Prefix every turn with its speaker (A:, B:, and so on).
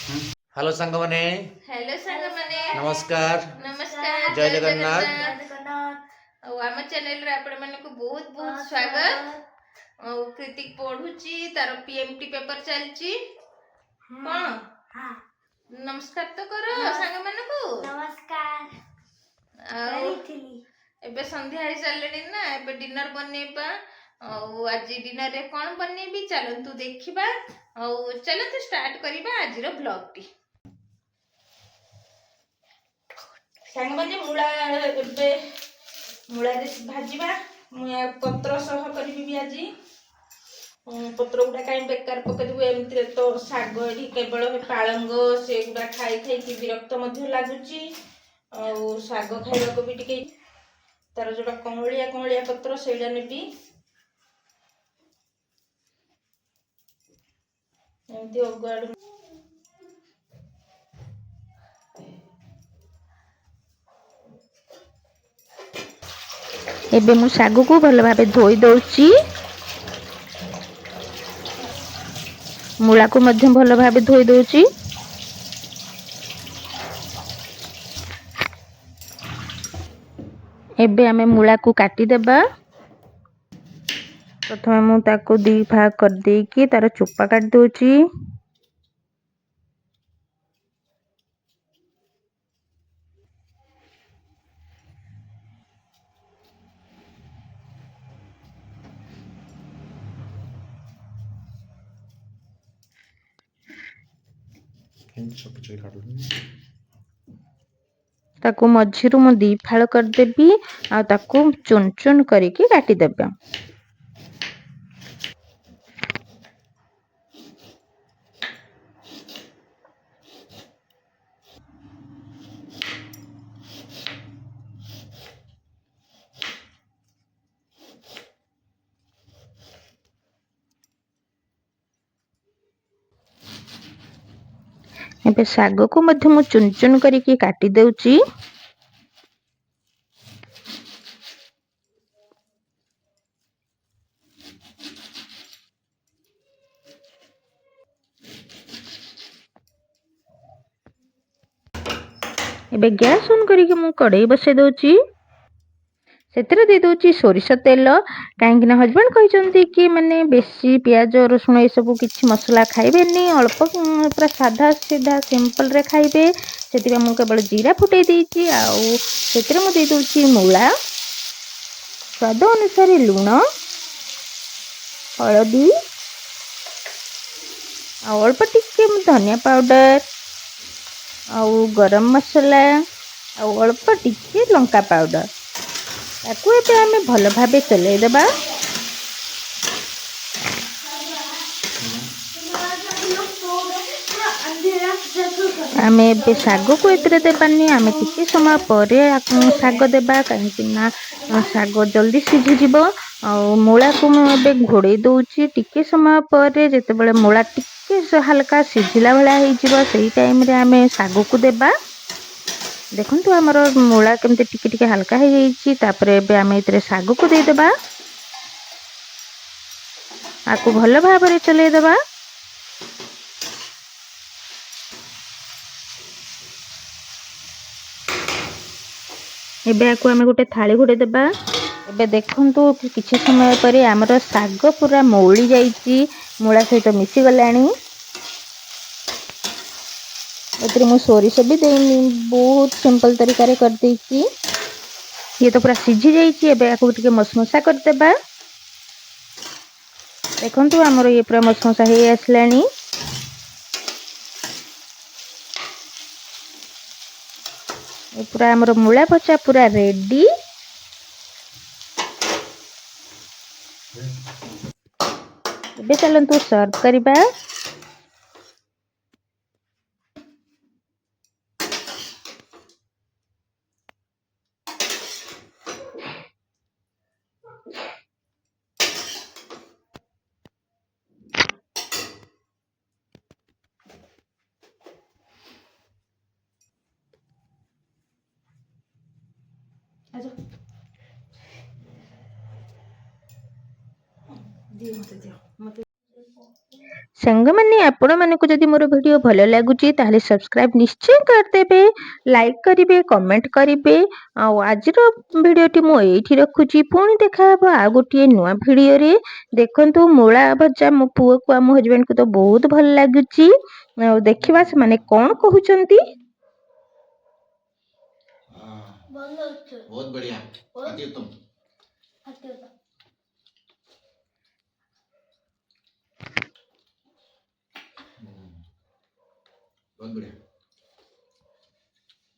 A: Hello सांग माने
B: hello सांग माने
A: नमस्कार
B: नमस्कार
A: जय जगन्नाथ
B: जगन्नाथ आम चैनल रे आपण माने को बहुत बहुत स्वागत कृतिक पढुची तार पीएमटी पेपर चलची कोन हां नमस्कार तो करो सांग माने को
C: नमस्कार
B: करिथिली एबे संध्या आइ चललेनी ना एबे डिनर बनेबा आज डिनर रे कोन बनेबी चलंतु देखिबा चलंतु स्टार्ट करिबा आजिरो ब्लॉग टी सांग माने मुळा एबे मुळा रे भाजीबा मु पत्र सह करिबी आजी पत्र गुडा काई बेकार पकेदबु एमति तो साग एठी केवल पाळंग से गुडा खाई खाई कि विरक्त मध्ये लागुची साग खाइबा को भी टिके तार जोटा कमलिया पत्र सेडा नेबी एमति अगुआड
D: एबे मु सागु को भल भाबे धोई दउची मूला को मध्यम भल भाबे धोई दउची एबे हमें मूला को काटी देबा प्रथम मु ताको दी भाग कर दे की तार चोपा काट दउची ताको मझिरु मु दी फाळ कर देबी आ ताको चुन चुन करिके काटी देबा एबे साग को मध्य मु चुन चुन करिके काटी देउची एबे गैस ऑन करिके मु कढ़ाई बसे दउची सेतरे दे दउची सोरिष तेल काहेकि ना हस्बैंड कहचंती कि माने बेसी प्याज रसुण ए सब किछि मसला खाइबेनी अल्प पूरा साधा सीधा सिंपल रे खाइबे सेतिबा मु केवल जीरा फुटै देइची आ सेतरे मु दे दउची मूला स्वाद अनुसार लूण हळदी आ अल्प टिके धनिया पाउडर आ गरम मसला आ अल्प टिके लंका पाउडर ताकू एबे हमें भल भाबे चलै देबा आमे एबे साग को एतरे देबानी आमे टिके समय परे साग देबा काहेकि ना साग जल्दी सिझि जिवो आ मूला को म एबे घोड़े दउची टिके समय परे जेते बेले मूला टिके हल्का सिझिला भला हे जिवो सेही टाइम रे आमे साग को देबा देखंतु हमर मूला केमते टिके टिके हल्का हे जाईची तापरे एबे आमे इतरे साग को दे देबा आकु भल भाबरे चलै देबा एबे आकु आमे गोटे थाली घोड़े देबा एबे देखंतु किछि समय परे हमर साग पूरा मौली जाईची मूला सहित मिसी गलानी एतरे मु सोरिष भी देनी बहुत सिंपल तरीका रे कर देची ये तो पूरा सिझी जाईची एबे आकु टिके मसमसा कर देबा देखंतु हमर ये पूरा मसमसा हे आसलानी ए पूरा हमर मूला भजा पूरा रेडी एबे चलंतु सर्व करिबा
B: दियो मते
D: ସାଙ୍ଗମାନେ ଆପଣମାନଙ୍କୁ ଯଦି ମୋର ଭିଡ଼ିଓ ଭଲ ଲାଗୁଛି ତାହେଲେ ସବସ୍କ୍ରାଇବ୍ ନିଶ୍ଚୟ କରିଦେବେ, ଲାଇକ୍ କରିବେ, କମେଣ୍ଟ କରିବେ। ଆଉ ଆଜିର ଭିଡ଼ିଓଟି ମୁଁ ଏଇଠି ରଖୁଛି। ପୁଣି ଦେଖାହେବ ଆଉ ଗୋଟିଏ ନୂଆ ଭିଡ଼ିଓରେ। ଦେଖନ୍ତୁ ମୂଳା ଭଜା ମୋ ପୁଅକୁ ଆମ ହଜବେଣ୍ଡକୁ ତ ବହୁତ ଭଲ ଲାଗୁଛି। ଆଉ ଦେଖିବା ସେମାନେ କଣ କହୁଛନ୍ତି।
A: बहुत बढ़िया, अति उत्तम।